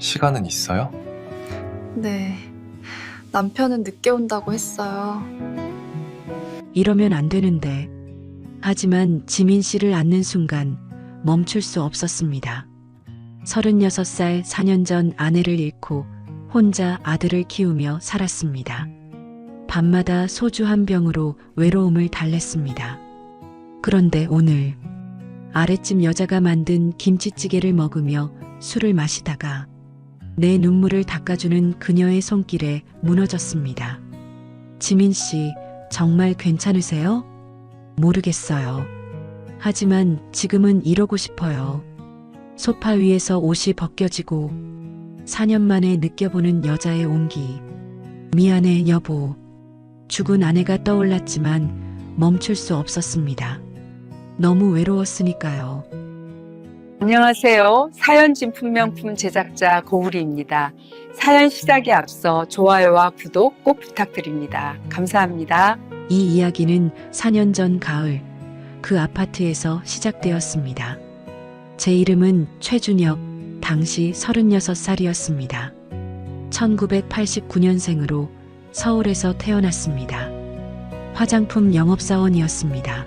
시간은 있어요? 네, 남편은 늦게 온다고 했어요. 이러면 안 되는데. 하지만 지민 씨를 안는 순간 멈출 수 없었습니다. 36살 4년 전 아내를 잃고 혼자 아들을 키우며 살았습니다. 밤마다 소주 한 병으로 외로움을 달랬습니다. 그런데 오늘 아랫집 여자가 만든 김치찌개를 먹으며 술을 마시다가 내 눈물을 닦아주는 그녀의 손길에 무너졌습니다. 지민 씨, 정말 괜찮으세요? 모르겠어요. 하지만 지금은 이러고 싶어요. 소파 위에서 옷이 벗겨지고 4년 만에 느껴보는 여자의 온기. 미안해, 여보. 죽은 아내가 떠올랐지만 멈출 수 없었습니다. 너무 외로웠으니까요. 안녕하세요. 사연 진품명품 제작자 고우리입니다. 사연 시작에 앞서 좋아요와 구독 꼭 부탁드립니다. 감사합니다. 이 이야기는 4년 전 가을 그 아파트에서 시작되었습니다. 제 이름은 최준혁, 당시 36살이었습니다. 1989년생으로 서울에서 태어났습니다. 화장품 영업사원이었습니다.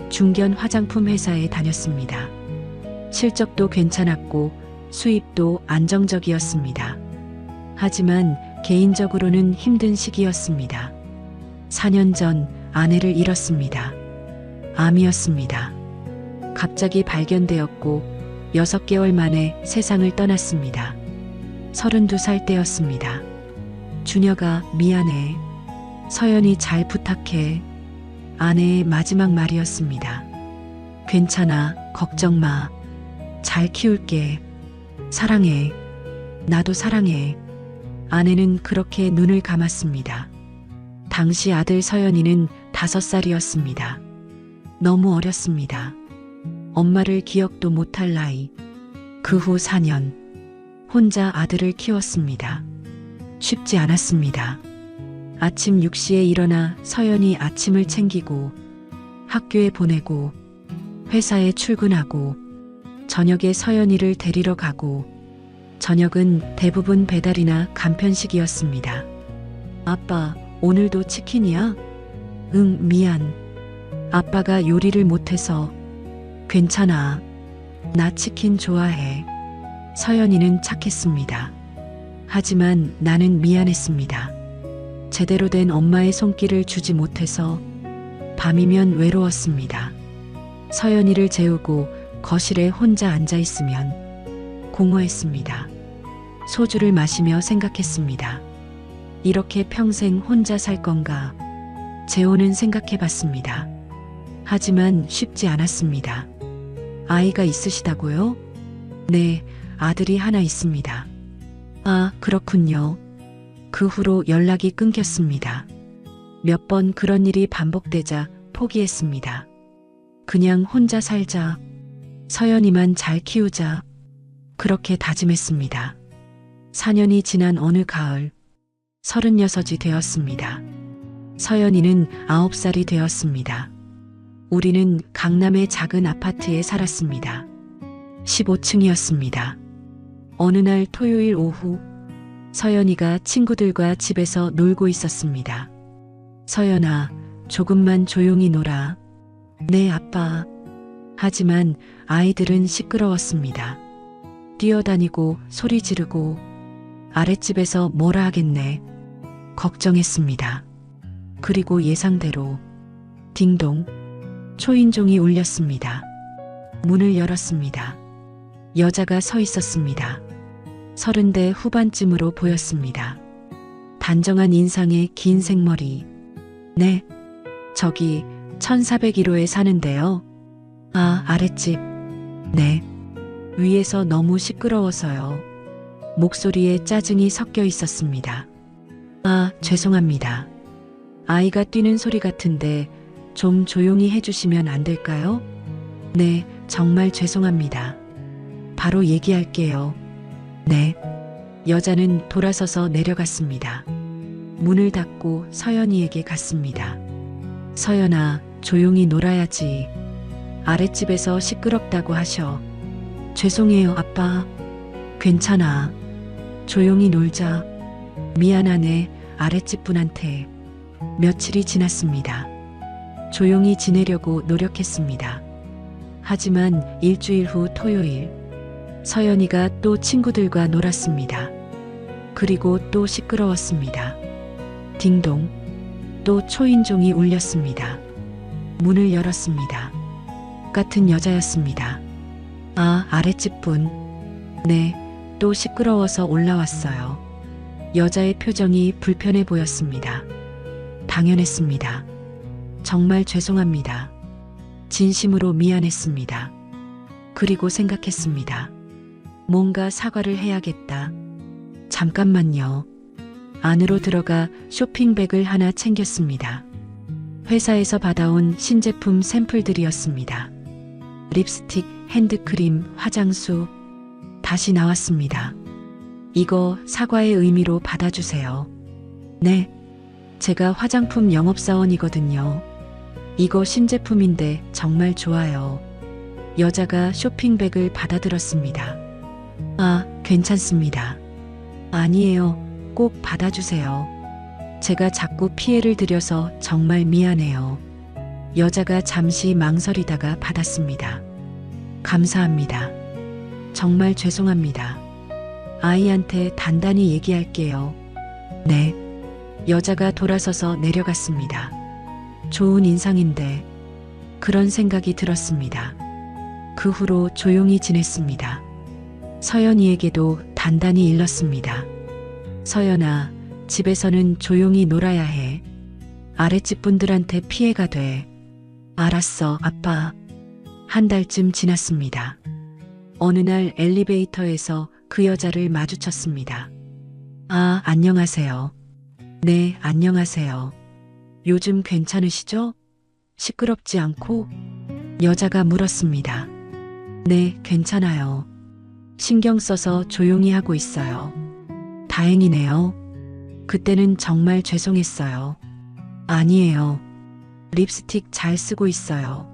중견 화장품 회사에 다녔습니다. 실적도 괜찮았고 수입도 안정적이었습니다. 하지만 개인적으로는 힘든 시기였습니다. 4년 전 아내를 잃었습니다. 암이었습니다. 갑자기 발견되었고 6개월 만에 세상을 떠났습니다. 32살 때였습니다. 준혁아, 미안해. 서연이 잘 부탁해. 아내의 마지막 말이었습니다. 괜찮아, 걱정 마. 잘 키울게. 사랑해. 나도 사랑해. 아내는 그렇게 눈을 감았습니다. 당시 아들 서연이는 5살이었습니다. 너무 어렸습니다. 엄마를 기억도 못할 나이. 그 후 4년, 혼자 아들을 키웠습니다. 쉽지 않았습니다. 아침 6시에 일어나 서연이 아침을 챙기고 학교에 보내고 회사에 출근하고 저녁에 서연이를 데리러 가고 저녁은 대부분 배달이나 간편식이었습니다. 아빠, 오늘도 치킨이야? 응, 미안. 아빠가 요리를 못해서. 괜찮아. 나 치킨 좋아해. 서연이는 착했습니다. 하지만 나는 미안했습니다. 제대로 된 엄마의 손길을 주지 못해서 밤이면 외로웠습니다. 서연이를 재우고 거실에 혼자 앉아 있으면 공허했습니다. 소주를 마시며 생각했습니다. 이렇게 평생 혼자 살 건가? 재혼은 생각해 봤습니다. 하지만 쉽지 않았습니다. 아이가 있으시다고요? 네, 아들이 하나 있습니다. 아, 그렇군요. 그 후로 연락이 끊겼습니다. 몇 번 그런 일이 반복되자 포기했습니다. 그냥 혼자 살자. 서연이만 잘 키우자. 그렇게 다짐했습니다. 4년이 지난 어느 가을, 36이 되었습니다. 서연이는 9살이 되었습니다. 우리는 강남의 작은 아파트에 살았습니다. 15층이었습니다. 어느 날 토요일 오후, 서연이가 친구들과 집에서 놀고 있었습니다. 서연아, 조금만 조용히 놀아. 네, 아빠. 하지만 아이들은 시끄러웠습니다. 뛰어다니고 소리 지르고 아랫집에서 뭐라 하겠네. 걱정했습니다. 그리고 예상대로 딩동, 초인종이 울렸습니다. 문을 열었습니다. 여자가 서 있었습니다. 30대 후반쯤으로 보였습니다. 단정한 인상에 긴 생머리. 네, 저기 1401호에 사는데요. 아, 아랫집. 네. 위에서 너무 시끄러워서요. 목소리에 짜증이 섞여 있었습니다. 아, 죄송합니다. 아이가 뛰는 소리 같은데 좀 조용히 해주시면 안 될까요? 네, 정말 죄송합니다. 바로 얘기할게요. 네. 여자는 돌아서서 내려갔습니다. 문을 닫고 서연이에게 갔습니다. 서연아, 조용히 놀아야지. 아랫집에서 시끄럽다고 하셔. 죄송해요, 아빠. 괜찮아. 조용히 놀자. 미안하네. 아랫집 분한테. 며칠이 지났습니다. 조용히 지내려고 노력했습니다. 하지만 일주일 후 토요일, 서연이가 또 친구들과 놀았습니다. 그리고 또 시끄러웠습니다. 딩동. 또 초인종이 울렸습니다. 문을 열었습니다. 같은 여자였습니다. 아, 아랫집 분. 네, 또 시끄러워서 올라왔어요. 여자의 표정이 불편해 보였습니다. 당연했습니다. 정말 죄송합니다. 진심으로 미안했습니다. 그리고 생각했습니다. 뭔가 사과를 해야겠다. 잠깐만요. 안으로 들어가 쇼핑백을 하나 챙겼습니다. 회사에서 받아온 신제품 샘플들이었습니다. 립스틱, 핸드크림, 화장수. 다시 나왔습니다. 이거 사과의 의미로 받아주세요. 네. 제가 화장품 영업사원이거든요. 이거 신제품인데 정말 좋아요. 여자가 쇼핑백을 받아들었습니다. 아, 괜찮습니다. 아니에요. 꼭 받아주세요. 제가 자꾸 피해를 드려서 정말 미안해요. 여자가 잠시 망설이다가 받았습니다. 감사합니다. 정말 죄송합니다. 아이한테 단단히 얘기할게요. 네. 여자가 돌아서서 내려갔습니다. 좋은 인상인데 그런 생각이 들었습니다. 그 후로 조용히 지냈습니다. 서연이에게도 단단히 일렀습니다. 서연아, 집에서는 조용히 놀아야 해. 아랫집 분들한테 피해가 돼. 알았어, 아빠. 한 달쯤 지났습니다. 어느 날 엘리베이터에서 그 여자를 마주쳤습니다. 아, 안녕하세요. 네, 안녕하세요. 요즘 괜찮으시죠? 시끄럽지 않고? 여자가 물었습니다. 네, 괜찮아요. 신경 써서 조용히 하고 있어요. 다행이네요. 그때는 정말 죄송했어요. 아니에요. 립스틱 잘 쓰고 있어요.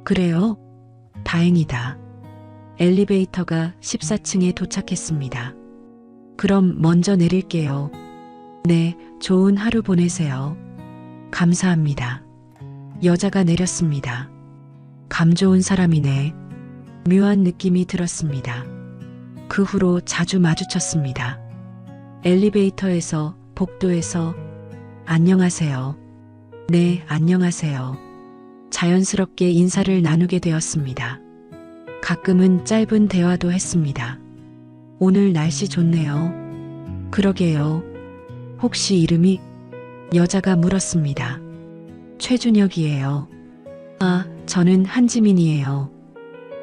그래요? 다행이다. 엘리베이터가 14층에 도착했습니다. 그럼 먼저 내릴게요. 네, 좋은 하루 보내세요. 감사합니다. 여자가 내렸습니다. 감 좋은 사람이네. 묘한 느낌이 들었습니다. 그 후로 자주 마주쳤습니다. 엘리베이터에서, 복도에서. 안녕하세요. 네, 안녕하세요. 자연스럽게 인사를 나누게 되었습니다. 가끔은 짧은 대화도 했습니다. 오늘 날씨 좋네요. 그러게요. 혹시 이름이? 여자가 물었습니다. 최준혁이에요. 아, 저는 한지민이에요.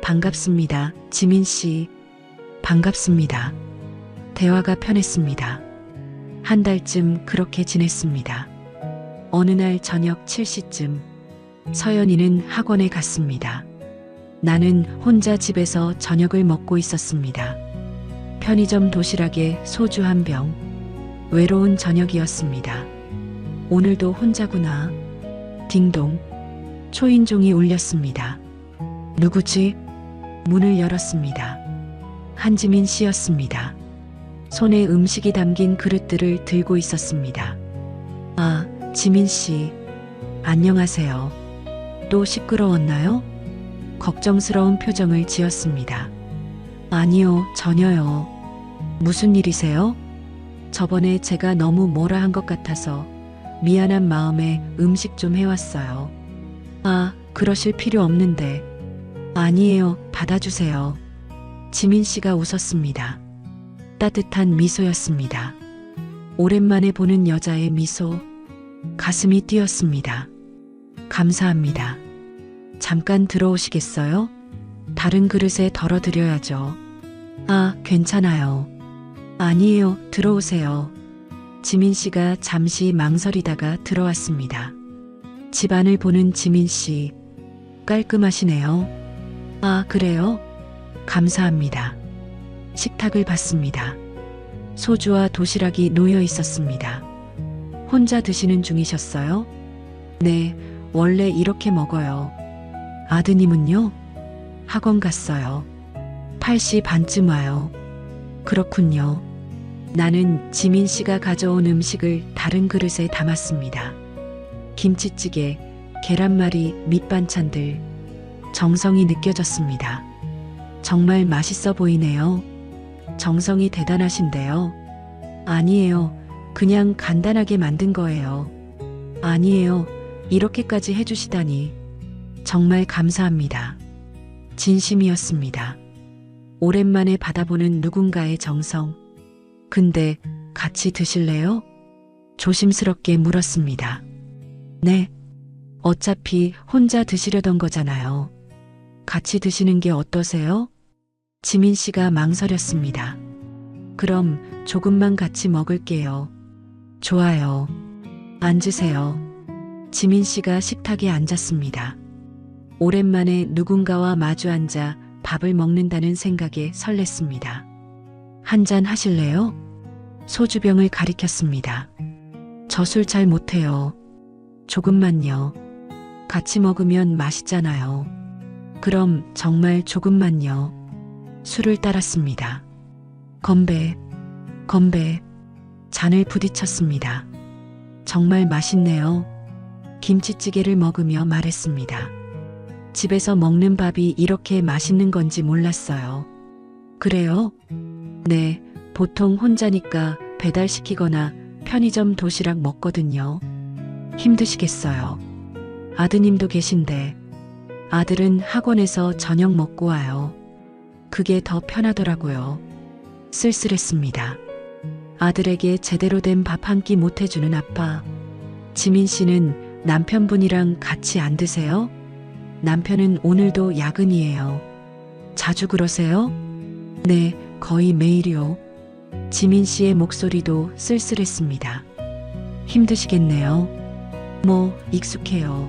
반갑습니다. 지민 씨. 반갑습니다. 대화가 편했습니다. 한 달쯤 그렇게 지냈습니다. 어느 날 저녁 7시쯤 서연이는 학원에 갔습니다. 나는 혼자 집에서 저녁을 먹고 있었습니다. 편의점 도시락에 소주 한 병. 외로운 저녁이었습니다. 오늘도 혼자구나. 딩동. 초인종이 울렸습니다. 누구지? 문을 열었습니다. 한지민 씨였습니다. 손에 음식이 담긴 그릇들을 들고 있었습니다. 아, 지민 씨. 안녕하세요. 또 시끄러웠나요? 걱정스러운 표정을 지었습니다. 아니요, 전혀요. 무슨 일이세요? 저번에 제가 너무 뭐라 한 것 같아서 미안한 마음에 음식 좀 해왔어요. 아, 그러실 필요 없는데. 아니에요, 받아주세요. 지민 씨가 웃었습니다. 따뜻한 미소였습니다. 오랜만에 보는 여자의 미소. 가슴이 뛰었습니다. 감사합니다. 잠깐 들어오시겠어요? 다른 그릇에 덜어드려야죠. 아, 괜찮아요. 아니에요, 들어오세요. 지민 씨가 잠시 망설이다가 들어왔습니다. 집안을 보는 지민 씨. 깔끔하시네요. 아, 그래요? 감사합니다. 식탁을 봤습니다. 소주와 도시락이 놓여 있었습니다. 혼자 드시는 중이셨어요? 네, 원래 이렇게 먹어요. 아드님은요? 학원 갔어요. 8시 반쯤 와요. 그렇군요. 나는 지민 씨가 가져온 음식을 다른 그릇에 담았습니다. 김치찌개, 계란말이, 밑반찬들. 정성이 느껴졌습니다. 정말 맛있어 보이네요. 정성이 대단하신데요. 아니에요. 그냥 간단하게 만든 거예요. 아니에요. 이렇게까지 해주시다니. 정말 감사합니다. 진심이었습니다. 오랜만에 받아보는 누군가의 정성. 근데 같이 드실래요? 조심스럽게 물었습니다. 네. 어차피 혼자 드시려던 거잖아요. 같이 드시는 게 어떠세요? 지민 씨가 망설였습니다. 그럼 조금만 같이 먹을게요. 좋아요. 앉으세요. 지민 씨가 식탁에 앉았습니다. 오랜만에 누군가와 마주 앉아 밥을 먹는다는 생각에 설렜습니다. 한잔 하실래요? 소주병을 가리켰습니다. 저 술 잘 못해요. 조금만요. 같이 먹으면 맛있잖아요. 그럼 정말 조금만요. 술을 따랐습니다. 건배, 건배. 잔을 부딪혔습니다. 정말 맛있네요. 김치찌개를 먹으며 말했습니다. 집에서 먹는 밥이 이렇게 맛있는 건지 몰랐어요. 그래요? 네, 보통 혼자니까 배달시키거나 편의점 도시락 먹거든요. 힘드시겠어요. 아드님도 계신데. 아들은 학원에서 저녁 먹고 와요. 그게 더 편하더라고요. 쓸쓸했습니다. 아들에게 제대로 된 밥 한 끼 못 해주는 아빠. 지민 씨는 남편분이랑 같이 안 드세요? 남편은 오늘도 야근이에요. 자주 그러세요? 네, 거의 매일이요. 지민 씨의 목소리도 쓸쓸했습니다. 힘드시겠네요. 뭐, 익숙해요.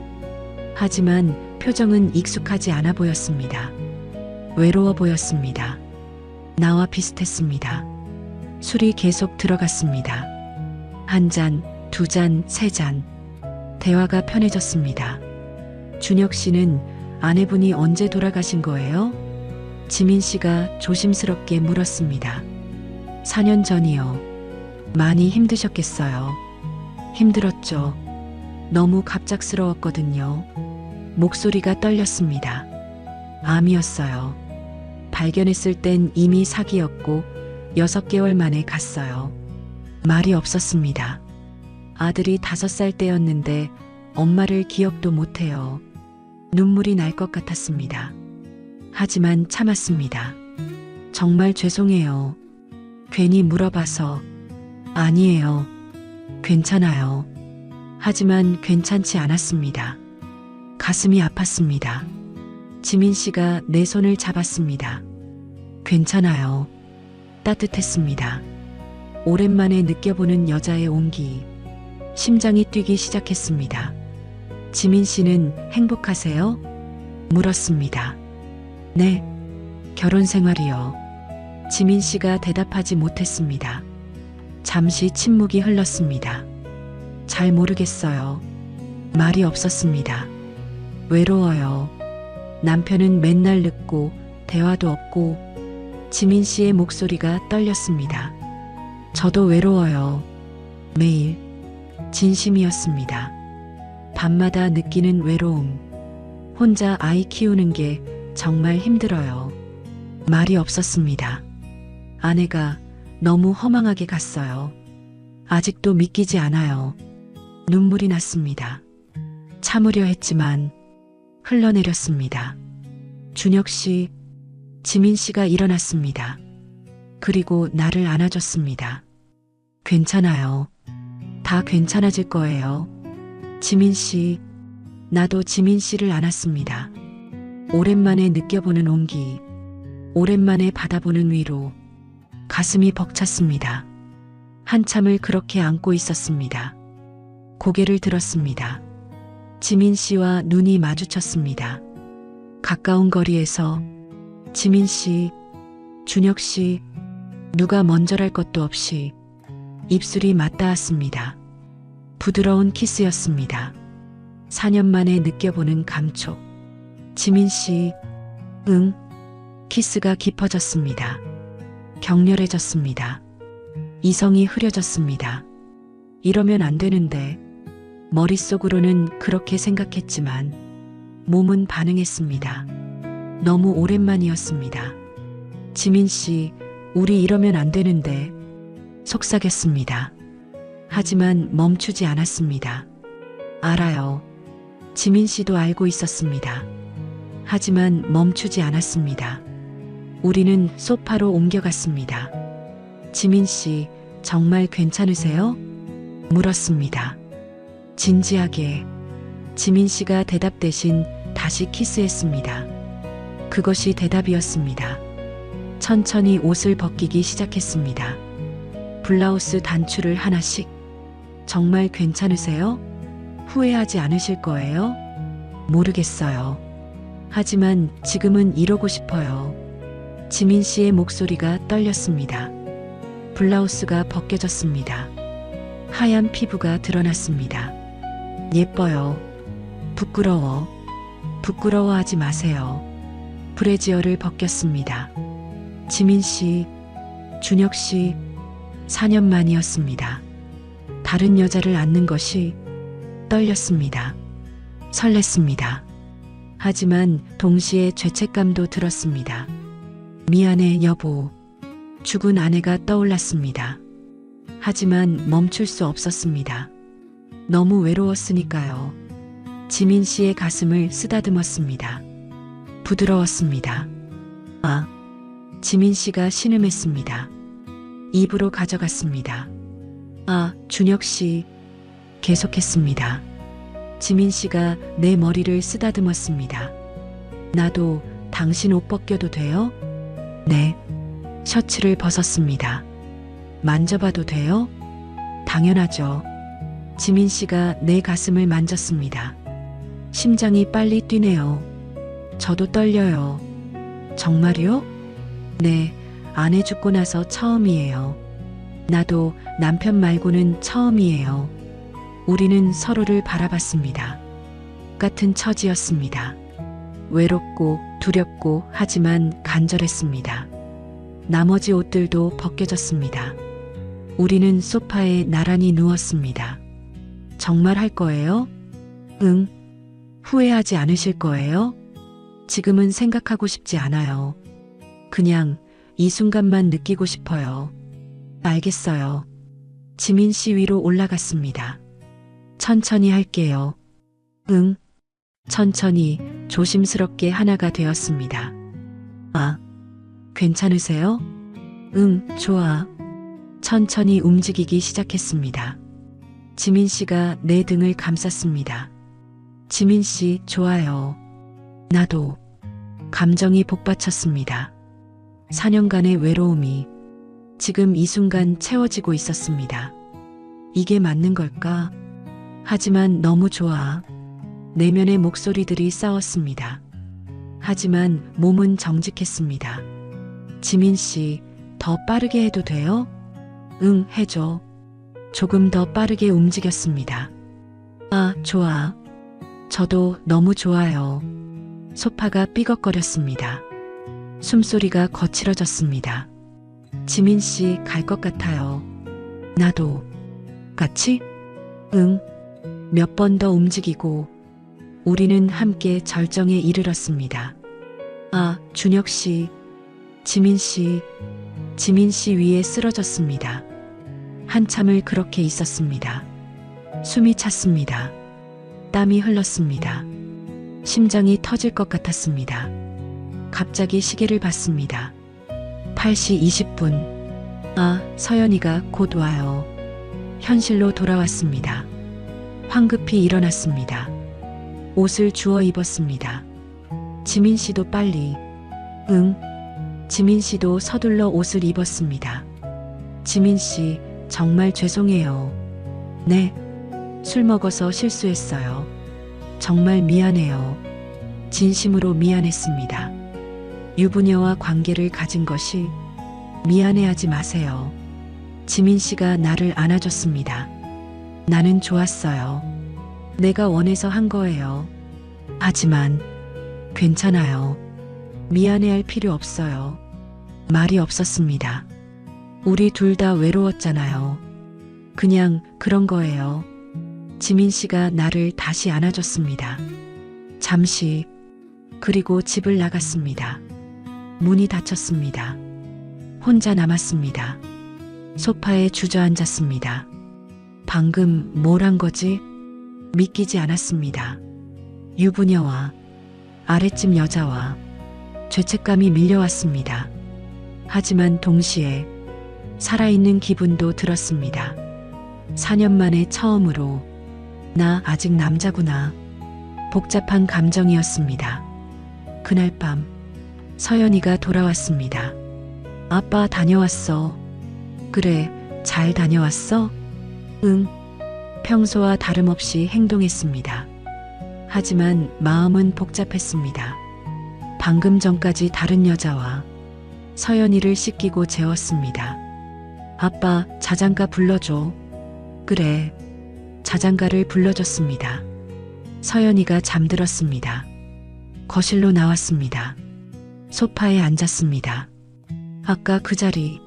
하지만 표정은 익숙하지 않아 보였습니다. 외로워 보였습니다. 나와 비슷했습니다. 술이 계속 들어갔습니다. 한 잔, 두 잔, 세 잔. 대화가 편해졌습니다. 준혁 씨는 아내분이 언제 돌아가신 거예요? 지민 씨가 조심스럽게 물었습니다. 4년 전이요. 많이 힘드셨겠어요. 힘들었죠. 너무 갑작스러웠거든요. 목소리가 떨렸습니다. 암이었어요. 발견했을 땐 이미 사기였고 6개월 만에 갔어요. 말이 없었습니다. 아들이 5살 때였는데 엄마를 기억도 못해요. 눈물이 날 것 같았습니다. 하지만 참았습니다. 정말 죄송해요. 괜히 물어봐서. 아니에요. 괜찮아요. 하지만 괜찮지 않았습니다. 가슴이 아팠습니다. 지민 씨가 내 손을 잡았습니다. 괜찮아요. 따뜻했습니다. 오랜만에 느껴보는 여자의 온기. 심장이 뛰기 시작했습니다. 지민 씨는 행복하세요? 물었습니다. 네. 결혼 생활이요. 지민 씨가 대답하지 못했습니다. 잠시 침묵이 흘렀습니다. 잘 모르겠어요. 말이 없었습니다. 외로워요. 남편은 맨날 늦고 대화도 없고. 지민 씨의 목소리가 떨렸습니다. 저도 외로워요. 매일. 진심이었습니다. 밤마다 느끼는 외로움. 혼자 아이 키우는 게 정말 힘들어요. 말이 없었습니다. 아내가 너무 허망하게 갔어요. 아직도 믿기지 않아요. 눈물이 났습니다. 참으려 했지만 흘러내렸습니다. 준혁 씨, 지민 씨가 일어났습니다. 그리고 나를 안아줬습니다. 괜찮아요. 다 괜찮아질 거예요. 지민 씨, 나도 지민 씨를 안았습니다. 오랜만에 느껴보는 온기, 오랜만에 받아보는 위로. 가슴이 벅찼습니다. 한참을 그렇게 안고 있었습니다. 고개를 들었습니다. 지민 씨와 눈이 마주쳤습니다. 가까운 거리에서 지민 씨, 준혁 씨, 누가 먼저랄 것도 없이 입술이 맞닿았습니다. 부드러운 키스였습니다. 4년 만에 느껴보는 감촉. 지민 씨, 응. 키스가 깊어졌습니다. 격렬해졌습니다. 이성이 흐려졌습니다. 이러면 안 되는데 머릿속으로는 그렇게 생각했지만 몸은 반응했습니다. 너무 오랜만이었습니다. 지민 씨, 우리 이러면 안 되는데 속삭였습니다. 하지만 멈추지 않았습니다. 알아요. 지민 씨도 알고 있었습니다. 하지만 멈추지 않았습니다. 우리는 소파로 옮겨갔습니다. 지민 씨, 정말 괜찮으세요? 물었습니다. 진지하게. 지민 씨가 대답 대신 다시 키스했습니다. 그것이 대답이었습니다. 천천히 옷을 벗기기 시작했습니다. 블라우스 단추를 하나씩. 정말 괜찮으세요? 후회하지 않으실 거예요? 모르겠어요. 하지만 지금은 이러고 싶어요. 지민 씨의 목소리가 떨렸습니다. 블라우스가 벗겨졌습니다. 하얀 피부가 드러났습니다. 예뻐요. 부끄러워. 부끄러워하지 마세요. 브래지어를 벗겼습니다. 지민 씨, 준혁 씨, 4년 만이었습니다. 다른 여자를 안는 것이 떨렸습니다. 설렜습니다. 하지만 동시에 죄책감도 들었습니다. 미안해, 여보. 죽은 아내가 떠올랐습니다. 하지만 멈출 수 없었습니다. 너무 외로웠으니까요. 지민 씨의 가슴을 쓰다듬었습니다. 부드러웠습니다. 아, 지민 씨가 신음했습니다. 입으로 가져갔습니다. 아, 준혁 씨. 계속했습니다. 지민 씨가 내 머리를 쓰다듬었습니다. 나도 당신 옷 벗겨도 돼요? 네. 셔츠를 벗었습니다. 만져봐도 돼요? 당연하죠. 지민 씨가 내 가슴을 만졌습니다. 심장이 빨리 뛰네요. 저도 떨려요. 정말요? 네, 아내 죽고 나서 처음이에요. 나도 남편 말고는 처음이에요. 우리는 서로를 바라봤습니다. 같은 처지였습니다. 외롭고 두렵고 하지만 간절했습니다. 나머지 옷들도 벗겨졌습니다. 우리는 소파에 나란히 누웠습니다. 정말 할 거예요? 응. 후회하지 않으실 거예요? 지금은 생각하고 싶지 않아요. 그냥 이 순간만 느끼고 싶어요. 알겠어요. 지민 씨 위로 올라갔습니다. 천천히 할게요. 응. 천천히 조심스럽게 하나가 되었습니다. 아, 괜찮으세요? 응, 좋아. 천천히 움직이기 시작했습니다. 지민 씨가 내 등을 감쌌습니다. 지민 씨, 좋아요. 나도. 감정이 복받쳤습니다. 4년간의 외로움이 지금 이 순간 채워지고 있었습니다. 이게 맞는 걸까? 하지만 너무 좋아. 내면의 목소리들이 싸웠습니다. 하지만 몸은 정직했습니다. 지민 씨, 더 빠르게 해도 돼요? 응, 해줘. 조금 더 빠르게 움직였습니다. 아, 좋아. 저도 너무 좋아요. 소파가 삐걱거렸습니다. 숨소리가 거칠어졌습니다. 지민 씨, 갈 것 같아요. 나도. 같이? 응. 몇 번 더 움직이고 우리는 함께 절정에 이르렀습니다. 아, 준혁 씨. 지민 씨. 지민 씨 위에 쓰러졌습니다. 한참을 그렇게 있었습니다. 숨이 찼습니다. 땀이 흘렀습니다. 심장이 터질 것 같았습니다. 갑자기 시계를 봤습니다. 8시 20분. 아, 서연이가 곧 와요. 현실로 돌아왔습니다. 황급히 일어났습니다. 옷을 주워 입었습니다. 지민 씨도 빨리. 응. 지민 씨도 서둘러 옷을 입었습니다. 지민 씨, 정말 죄송해요. 네. 술 먹어서 실수했어요. 정말 미안해요. 진심으로 미안했습니다. 유부녀와 관계를 가진 것이 미안해하지 마세요. 지민 씨가 나를 안아줬습니다. 나는 좋았어요. 내가 원해서 한 거예요. 하지만 괜찮아요. 미안해할 필요 없어요. 말이 없었습니다. 우리 둘 다 외로웠잖아요. 그냥 그런 거예요. 지민 씨가 나를 다시 안아줬습니다. 잠시, 그리고 집을 나갔습니다. 문이 닫혔습니다. 혼자 남았습니다. 소파에 주저앉았습니다. 방금 뭘 한 거지? 믿기지 않았습니다. 유부녀와 아랫집 여자와 죄책감이 밀려왔습니다. 하지만 동시에 살아있는 기분도 들었습니다. 4년 만에 처음으로 나 아직 남자구나. 복잡한 감정이었습니다. 그날 밤 서연이가 돌아왔습니다. 아빠 다녀왔어. 그래, 잘 다녀왔어? 응. 평소와 다름없이 행동했습니다. 하지만 마음은 복잡했습니다. 방금 전까지 다른 여자와 서연이를 씻기고 재웠습니다. 아빠, 자장가 불러줘. 그래, 자장가를 불러줬습니다. 서연이가 잠들었습니다. 거실로 나왔습니다. 소파에 앉았습니다. 아까 그 자리,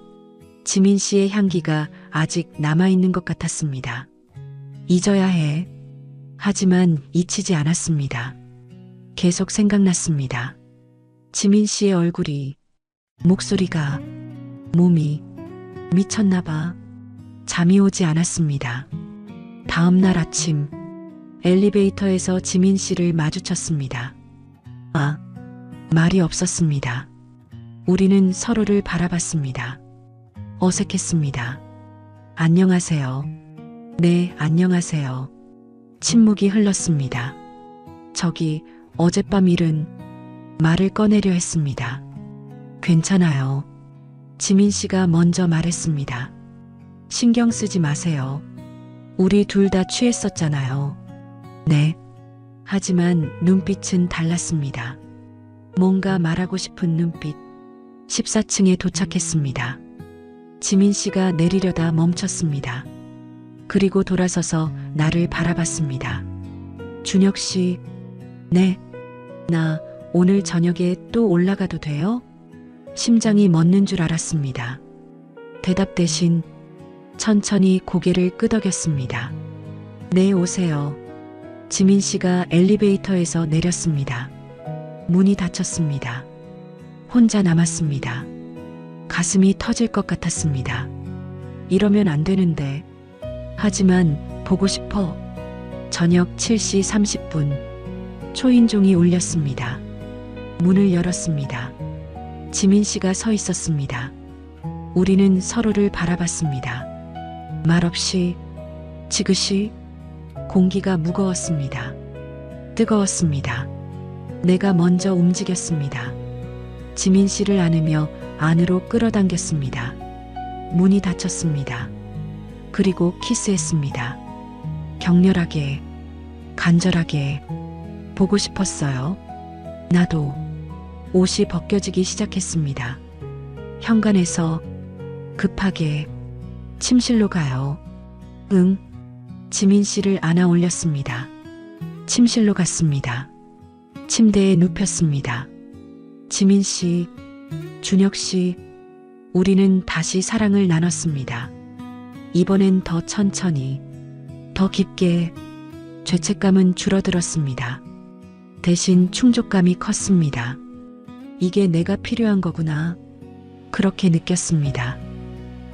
지민 씨의 향기가 아직 남아있는 것 같았습니다. 잊어야 해. 하지만 잊히지 않았습니다. 계속 생각났습니다. 지민 씨의 얼굴이, 목소리가, 몸이 미쳤나 봐. 잠이 오지 않았습니다. 다음 날 아침 엘리베이터에서 지민 씨를 마주쳤습니다. 말이 없었습니다. 우리는 서로를 바라봤습니다. 어색했습니다. 안녕하세요. 네, 안녕하세요. 침묵이 흘렀습니다. 저기 어젯밤 일은 말을 꺼내려 했습니다. 괜찮아요. 지민 씨가 먼저 말했습니다. 신경 쓰지 마세요. 우리 둘 다 취했었잖아요. 네. 하지만 눈빛은 달랐습니다. 뭔가 말하고 싶은 눈빛. 14층에 도착했습니다. 지민 씨가 내리려다 멈췄습니다. 그리고 돌아서서 나를 바라봤습니다. 준혁 씨, 네. 나 오늘 저녁에 또 올라가도 돼요? 심장이 멎는 줄 알았습니다. 대답 대신 천천히 고개를 끄덕였습니다. 네, 오세요. 지민 씨가 엘리베이터에서 내렸습니다. 문이 닫혔습니다. 혼자 남았습니다. 가슴이 터질 것 같았습니다. 이러면 안 되는데. 하지만 보고 싶어. 저녁 7시 30분. 초인종이 울렸습니다. 문을 열었습니다. 지민 씨가 서 있었습니다. 우리는 서로를 바라봤습니다. 말없이, 지그시, 공기가 무거웠습니다. 뜨거웠습니다. 내가 먼저 움직였습니다. 지민 씨를 안으며 안으로 끌어당겼습니다. 문이 닫혔습니다. 그리고 키스했습니다. 격렬하게, 간절하게, 보고 싶었어요. 나도. 옷이 벗겨지기 시작했습니다. 현관에서 급하게 침실로 가요. 응. 지민 씨를 안아 올렸습니다. 침실로 갔습니다. 침대에 눕혔습니다. 지민 씨, 준혁 씨, 우리는 다시 사랑을 나눴습니다. 이번엔 더 천천히, 더 깊게. 죄책감은 줄어들었습니다. 대신 충족감이 컸습니다. 이게 내가 필요한 거구나. 그렇게 느꼈습니다.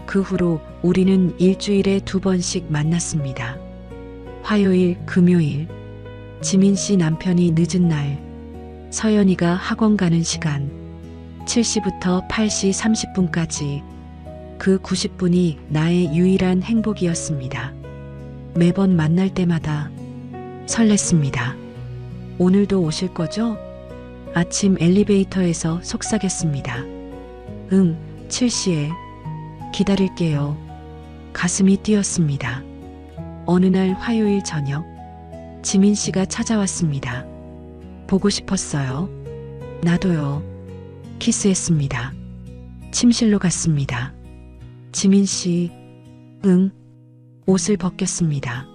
그 후로 우리는 일주일에 2번씩 만났습니다. 화요일, 금요일. 지민 씨 남편이 늦은 날, 서연이가 학원 가는 시간, 7시부터 8시 30분까지. 그 90분이 나의 유일한 행복이었습니다. 매번 만날 때마다 설렜습니다. 오늘도 오실 거죠? 아침 엘리베이터에서 속삭였습니다. 응, 7시에 기다릴게요. 가슴이 뛰었습니다. 어느 날 화요일 저녁, 지민 씨가 찾아왔습니다. 보고 싶었어요. 나도요. 키스했습니다. 침실로 갔습니다. 지민 씨, 응. 옷을 벗겼습니다.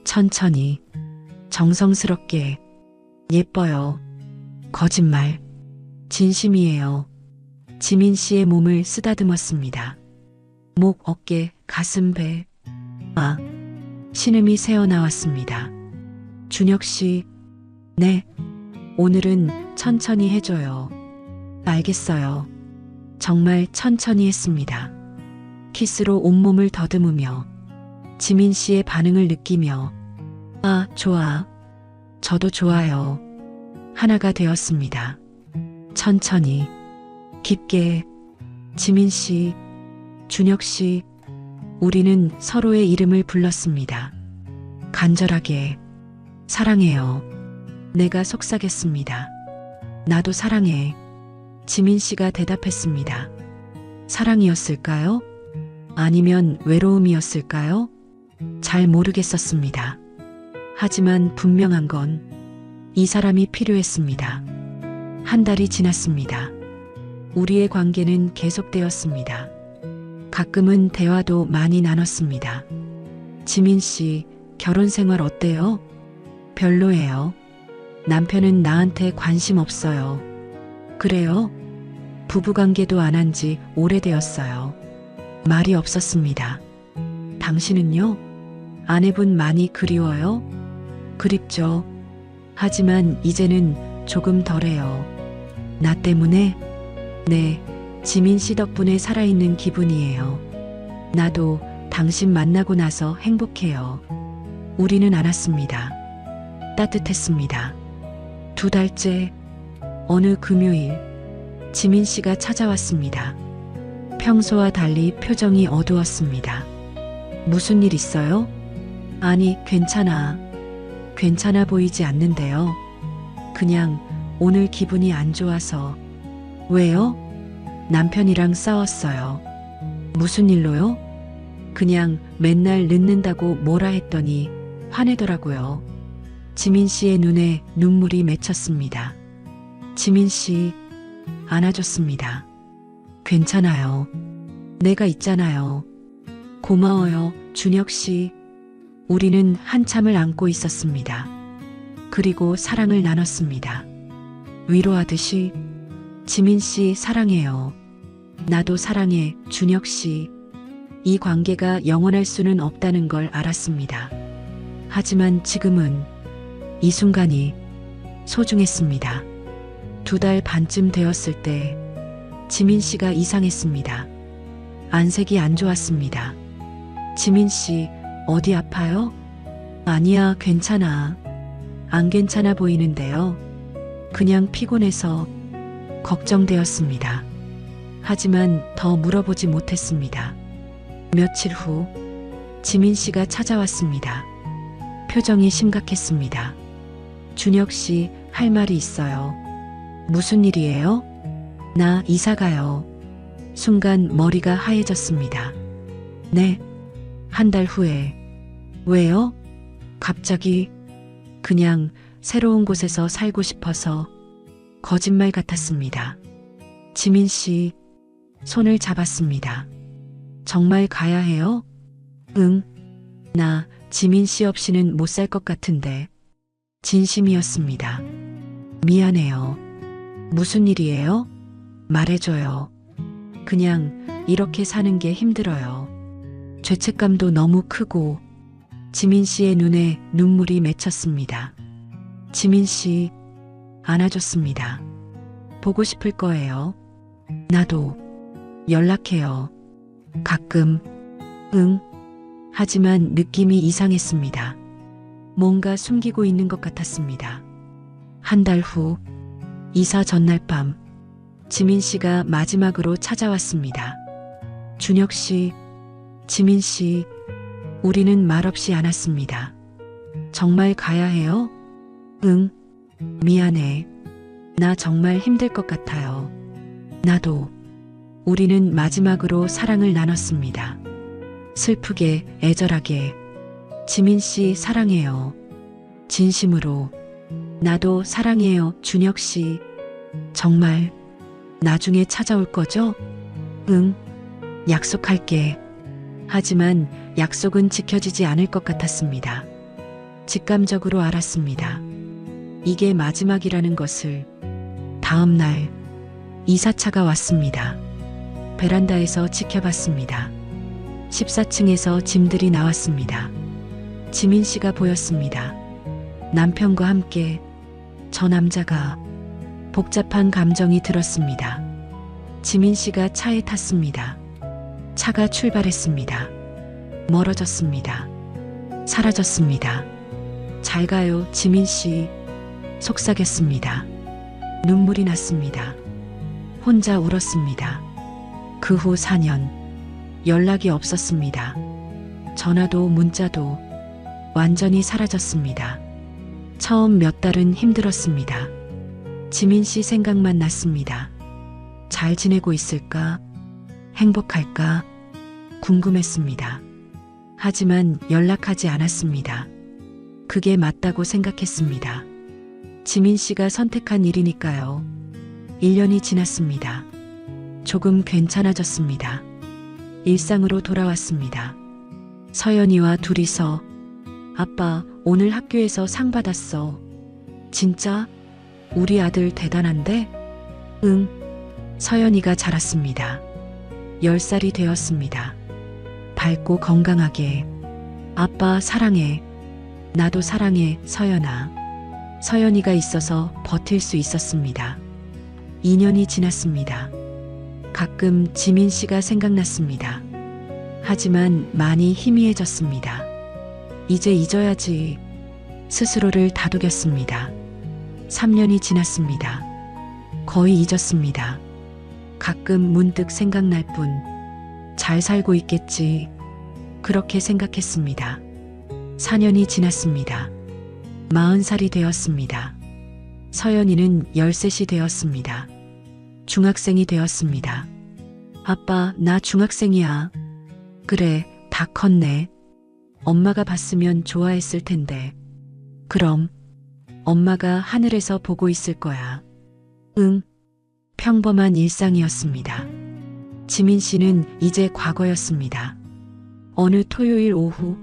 천천히, 정성스럽게. 예뻐요. 거짓말. 진심이에요. 지민 씨의 몸을 쓰다듬었습니다. 목, 어깨, 가슴, 배. 아, 신음이 새어나왔습니다. 준혁 씨, 네, 오늘은 천천히 해줘요. 알겠어요. 정말 천천히 했습니다. 키스로 온몸을 더듬으며 지민 씨의 반응을 느끼며 아, 좋아. 저도 좋아요. 하나가 되었습니다. 천천히, 깊게, 지민 씨, 준혁 씨, 우리는 서로의 이름을 불렀습니다. 간절하게, 사랑해요. 내가 속삭였습니다. 나도 사랑해. 지민 씨가 대답했습니다. 사랑이었을까요? 아니면 외로움이었을까요? 잘 모르겠었습니다. 하지만 분명한 건 이 사람이 필요했습니다. 한 달이 지났습니다. 우리의 관계는 계속되었습니다. 가끔은 대화도 많이 나눴습니다. 지민 씨, 결혼 생활 어때요? 별로예요. 남편은 나한테 관심 없어요. 그래요? 부부관계도 안 한 지 오래되었어요. 말이 없었습니다. 당신은요? 아내분 많이 그리워요? 그립죠. 하지만 이제는 조금 덜해요. 나 때문에? 네, 지민 씨 덕분에 살아있는 기분이에요. 나도 당신 만나고 나서 행복해요. 우리는 알았습니다. 따뜻했습니다. 2달째, 어느 금요일, 지민 씨가 찾아왔습니다. 평소와 달리 표정이 어두웠습니다. 무슨 일 있어요? 아니, 괜찮아 보이지 않는데요. 그냥 오늘 기분이 안 좋아서. 왜요? 남편이랑 싸웠어요. 무슨 일로요? 그냥 맨날 늦는다고 뭐라 했더니 화내더라고요. 지민 씨의 눈에 눈물이 맺혔습니다. 지민 씨, 안아줬습니다. 괜찮아요. 내가 있잖아요. 고마워요, 준혁 씨. 우리는 한참을 안고 있었습니다. 그리고 사랑을 나눴습니다. 위로하듯이 지민 씨 사랑해요. 나도 사랑해, 준혁 씨. 이 관계가 영원할 수는 없다는 걸 알았습니다. 하지만 지금은 이 순간이 소중했습니다. 2달 반쯤 되었을 때 지민 씨가 이상했습니다. 안색이 안 좋았습니다. 지민 씨, 어디 아파요? 아니야, 괜찮아. 안 괜찮아 보이는데요. 그냥 피곤해서 걱정되었습니다. 하지만 더 물어보지 못했습니다. 며칠 후 지민 씨가 찾아왔습니다. 표정이 심각했습니다. 준혁 씨, 할 말이 있어요. 무슨 일이에요? 나 이사 가요. 순간 머리가 하얘졌습니다. 네. 한 달 후에. 왜요? 갑자기. 그냥 새로운 곳에서 살고 싶어서. 거짓말 같았습니다. 지민 씨, 손을 잡았습니다. 정말 가야 해요? 응. 나 지민 씨 없이는 못 살 것 같은데. 진심이었습니다. 미안해요. 무슨 일이에요? 말해줘요. 그냥 이렇게 사는 게 힘들어요. 죄책감도 너무 크고. 지민 씨의 눈에 눈물이 맺혔습니다. 지민 씨, 안아줬습니다. 보고 싶을 거예요. 나도. 연락해요. 가끔. 응. 하지만 느낌이 이상했습니다. 뭔가 숨기고 있는 것 같았습니다. 한 달 후, 이사 전날 밤, 지민 씨가 마지막으로 찾아왔습니다. 준혁 씨, 지민 씨, 우리는 말없이 안았습니다. 정말 가야 해요? 응. 미안해. 나 정말 힘들 것 같아요. 나도. 우리는 마지막으로 사랑을 나눴습니다. 슬프게, 애절하게. 지민 씨 사랑해요. 진심으로. 나도 사랑해요, 준혁 씨. 정말 나중에 찾아올 거죠? 응. 약속할게. 하지만 약속은 지켜지지 않을 것 같았습니다. 직감적으로 알았습니다. 이게 마지막이라는 것을. 다음 날 이사차가 왔습니다. 베란다에서 지켜봤습니다. 14층에서 짐들이 나왔습니다. 지민 씨가 보였습니다. 남편과 함께 저 남자가 복잡한 감정이 들었습니다. 지민 씨가 차에 탔습니다. 차가 출발했습니다. 멀어졌습니다. 사라졌습니다. 잘 가요, 지민 씨. 속삭였습니다. 눈물이 났습니다. 혼자 울었습니다. 그 후 4년 연락이 없었습니다. 전화도 문자도 완전히 사라졌습니다. 처음 몇 달은 힘들었습니다. 지민 씨 생각만 났습니다. 잘 지내고 있을까? 행복할까? 궁금했습니다. 하지만 연락하지 않았습니다. 그게 맞다고 생각했습니다. 지민 씨가 선택한 일이니까요. 1년이 지났습니다. 조금 괜찮아졌습니다. 일상으로 돌아왔습니다. 서연이와 둘이서 아빠, 오늘 학교에서 상 받았어. 진짜? 우리 아들 대단한데? 응. 서연이가 자랐습니다. 10살이 되었습니다. 밝고 건강하게. 아빠 사랑해. 나도 사랑해, 서연아. 서연이가 있어서 버틸 수 있었습니다. 2년이 지났습니다. 가끔 지민 씨가 생각났습니다. 하지만 많이 희미해졌습니다. 이제 잊어야지. 스스로를 다독였습니다. 3년이 지났습니다. 거의 잊었습니다. 가끔 문득 생각날 뿐. 잘 살고 있겠지. 그렇게 생각했습니다. 4년이 지났습니다. 40살이 되었습니다. 서연이는 13이 되었습니다. 중학생이 되었습니다. 아빠, 나 중학생이야. 그래, 다 컸네. 엄마가 봤으면 좋아했을 텐데. 그럼 엄마가 하늘에서 보고 있을 거야. 응. 평범한 일상이었습니다. 지민 씨는 이제 과거였습니다. 어느 토요일 오후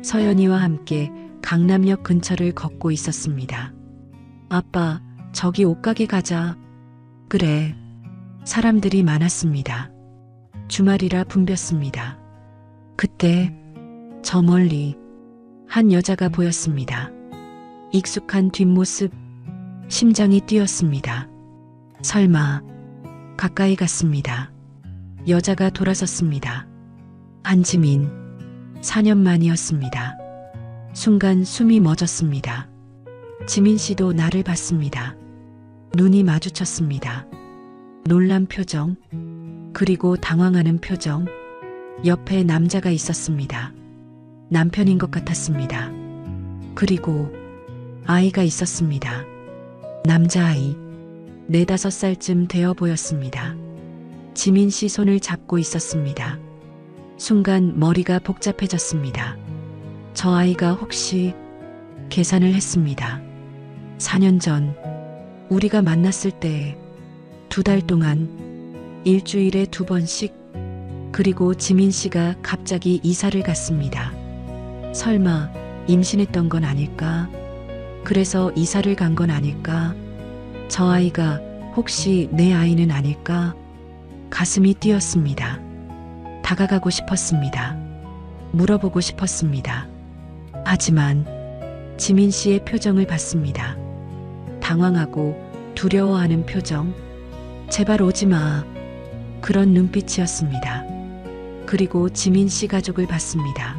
서연이와 함께 강남역 근처를 걷고 있었습니다. 아빠, 저기 옷가게 가자. 그래. 사람들이 많았습니다. 주말이라 붐볐습니다. 그때 저 멀리 한 여자가 보였습니다. 익숙한 뒷모습, 심장이 뛰었습니다. 설마. 가까이 갔습니다. 여자가 돌아섰습니다. 한지민. 4년 만이었습니다. 순간 숨이 멎었습니다. 지민 씨도 나를 봤습니다. 눈이 마주쳤습니다. 놀란 표정, 그리고 당황하는 표정. 옆에 남자가 있었습니다. 남편인 것 같았습니다. 그리고 아이가 있었습니다. 남자아이. 4~5살쯤 되어 보였습니다. 지민 씨 손을 잡고 있었습니다. 순간 머리가 복잡해졌습니다. 저 아이가 혹시... 계산을 했습니다. 4년 전 우리가 만났을 때 2달 동안 일주일에 2번씩, 그리고 지민 씨가 갑자기 이사를 갔습니다. 설마 임신했던 건 아닐까? 그래서 이사를 간 건 아닐까? 저 아이가 혹시 내 아이는 아닐까? 가슴이 뛰었습니다. 다가가고 싶었습니다. 물어보고 싶었습니다. 하지만 지민 씨의 표정을 봤습니다. 당황하고 두려워하는 표정. 제발 오지 마. 그런 눈빛이었습니다. 그리고 지민 씨 가족을 봤습니다.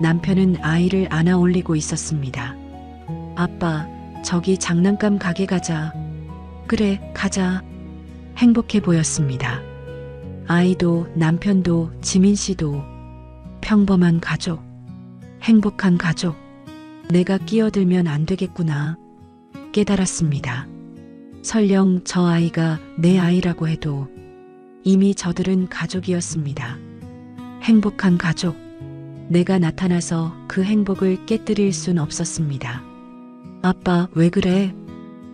남편은 아이를 안아 올리고 있었습니다. 아빠, 저기 장난감 가게 가자. 그래, 가자. 행복해 보였습니다. 아이도 남편도 지민 씨도 평범한 가족, 행복한 가족. 내가 끼어들면 안 되겠구나 깨달았습니다. 설령 저 아이가 내 아이라고 해도 이미 저들은 가족이었습니다. 행복한 가족. 내가 나타나서 그 행복을 깨뜨릴 순 없었습니다. 아빠, 왜 그래?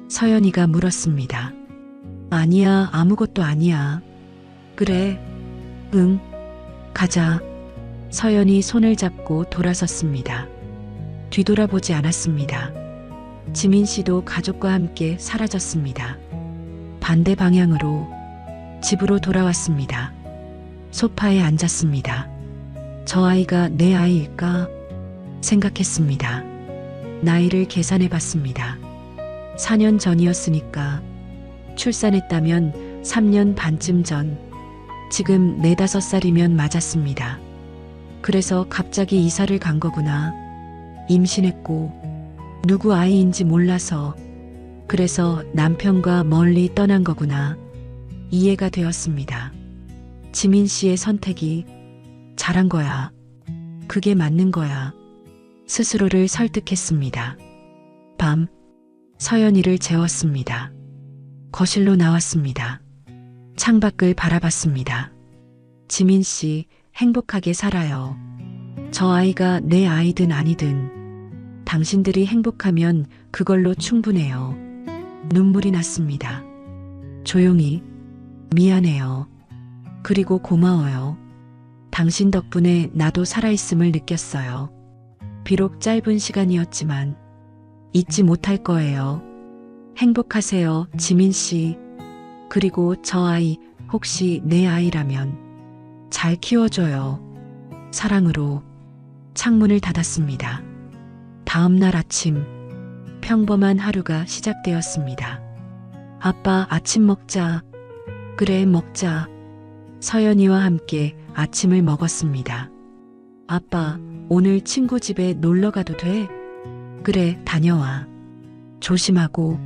서연이가 물었습니다. 아니야, 아무것도 아니야. 그래. 응. 가자. 서연이 손을 잡고 돌아섰습니다. 뒤돌아보지 않았습니다. 지민 씨도 가족과 함께 사라졌습니다. 반대 방향으로 집으로 돌아왔습니다. 소파에 앉았습니다. 저 아이가 내 아이일까 생각했습니다. 나이를 계산해 봤습니다. 4년 전이었으니까 출산했다면 3년 반쯤 전, 지금 4, 5살이면 맞았습니다. 그래서 갑자기 이사를 간 거구나. 임신했고 누구 아이인지 몰라서, 그래서 남편과 멀리 떠난 거구나. 이해가 되었습니다. 지민 씨의 선택이 잘한 거야. 그게 맞는 거야. 스스로를 설득했습니다. 밤, 서연이를 재웠습니다. 거실로 나왔습니다. 창밖을 바라봤습니다. 지민 씨, 행복하게 살아요. 저 아이가 내 아이든 아니든 당신들이 행복하면 그걸로 충분해요. 눈물이 났습니다. 조용히, 미안해요. 그리고 고마워요. 당신 덕분에 나도 살아있음을 느꼈어요. 비록 짧은 시간이었지만 잊지 못할 거예요. 행복하세요, 지민 씨. 그리고 저 아이, 혹시 내 아이라면 잘 키워줘요. 사랑으로. 창문을 닫았습니다. 다음 날 아침, 평범한 하루가 시작되었습니다. 아빠, 아침 먹자. 그래, 먹자. 서연이와 함께 아침을 먹었습니다. 아빠, 오늘 친구 집에 놀러 가도 돼? 그래, 다녀와. 조심하고.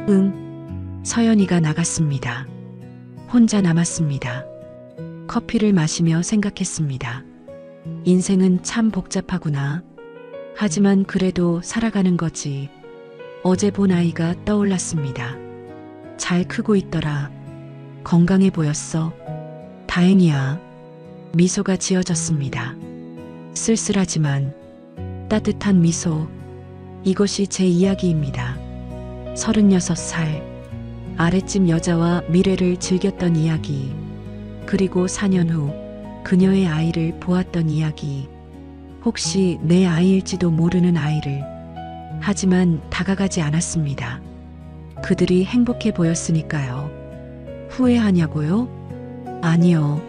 응. 서연이가 나갔습니다. 혼자 남았습니다. 커피를 마시며 생각했습니다. 인생은 참 복잡하구나. 하지만 그래도 살아가는 거지. 어제 본 아이가 떠올랐습니다. 잘 크고 있더라. 건강해 보였어. 다행이야. 미소가 지어졌습니다. 쓸쓸하지만 따뜻한 미소. 이것이 제 이야기입니다. 36살. 아랫집 여자와 미래를 즐겼던 이야기. 그리고 4년 후 그녀의 아이를 보았던 이야기. 혹시 내 아이일지도 모르는 아이를. 하지만 다가가지 않았습니다. 그들이 행복해 보였으니까요. 후회하냐고요? 아니요.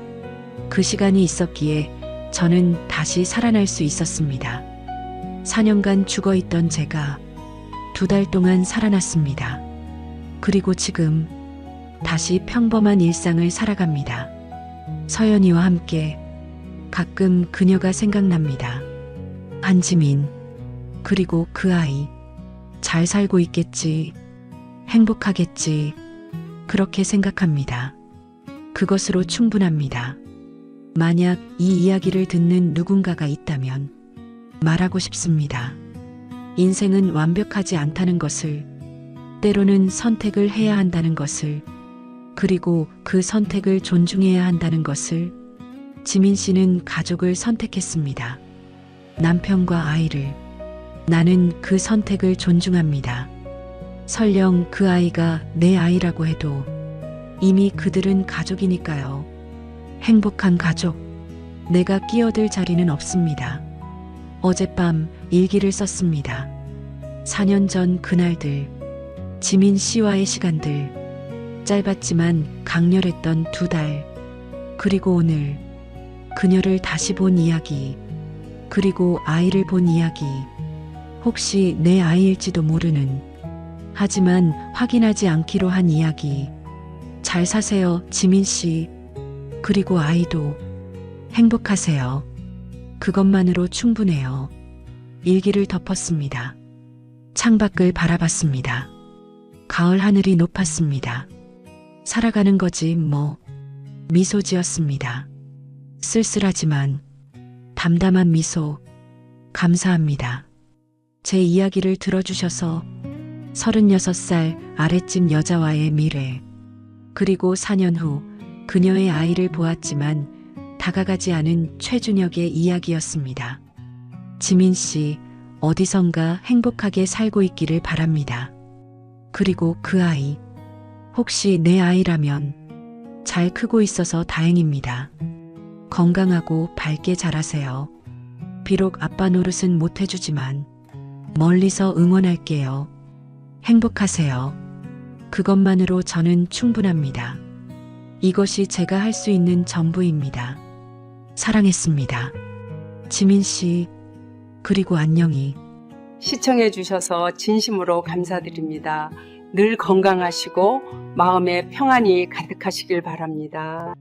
그 시간이 있었기에 저는 다시 살아날 수 있었습니다. 4년간 죽어있던 제가 2달 동안 살아났습니다. 그리고 지금 다시 평범한 일상을 살아갑니다. 서연이와 함께. 가끔 그녀가 생각납니다. 한지민. 그리고 그 아이. 잘 살고 있겠지. 행복하겠지. 그렇게 생각합니다. 그것으로 충분합니다. 만약 이 이야기를 듣는 누군가가 있다면 말하고 싶습니다. 인생은 완벽하지 않다는 것을, 때로는 선택을 해야 한다는 것을, 그리고 그 선택을 존중해야 한다는 것을. 지민 씨는 가족을 선택했습니다. 남편과 아이를. 나는 그 선택을 존중합니다. 설령 그 아이가 내 아이라고 해도 이미 그들은 가족이니까요. 행복한 가족. 내가 끼어들 자리는 없습니다. 어젯밤 일기를 썼습니다. 4년 전 그날들. 지민 씨와의 시간들. 짧았지만 강렬했던 2달. 그리고 오늘. 그녀를 다시 본 이야기. 그리고 아이를 본 이야기. 혹시 내 아이일지도 모르는, 하지만 확인하지 않기로 한 이야기. 잘 사세요, 지민 씨. 그리고 아이도. 행복하세요. 그것만으로 충분해요. 일기를 덮었습니다. 창밖을 바라봤습니다. 가을 하늘이 높았습니다. 살아가는 거지 뭐. 미소 지었습니다. 쓸쓸하지만 담담한 미소. 감사합니다. 제 이야기를 들어주셔서. 36살 아랫집 여자와의 미래. 그리고 4년 후 그녀의 아이를 보았지만 다가가지 않은 최준혁의 이야기였습니다. 지민 씨, 어디선가 행복하게 살고 있기를 바랍니다. 그리고 그 아이. 혹시 내 아이라면 잘 크고 있어서 다행입니다. 건강하고 밝게 자라세요. 비록 아빠 노릇은 못 해주지만 멀리서 응원할게요. 행복하세요. 그것만으로 저는 충분합니다. 이것이 제가 할 수 있는 전부입니다. 사랑했습니다. 지민 씨, 그리고 안녕히. 시청해 주셔서 진심으로 감사드립니다. 늘 건강하시고 마음에 평안이 가득하시길 바랍니다.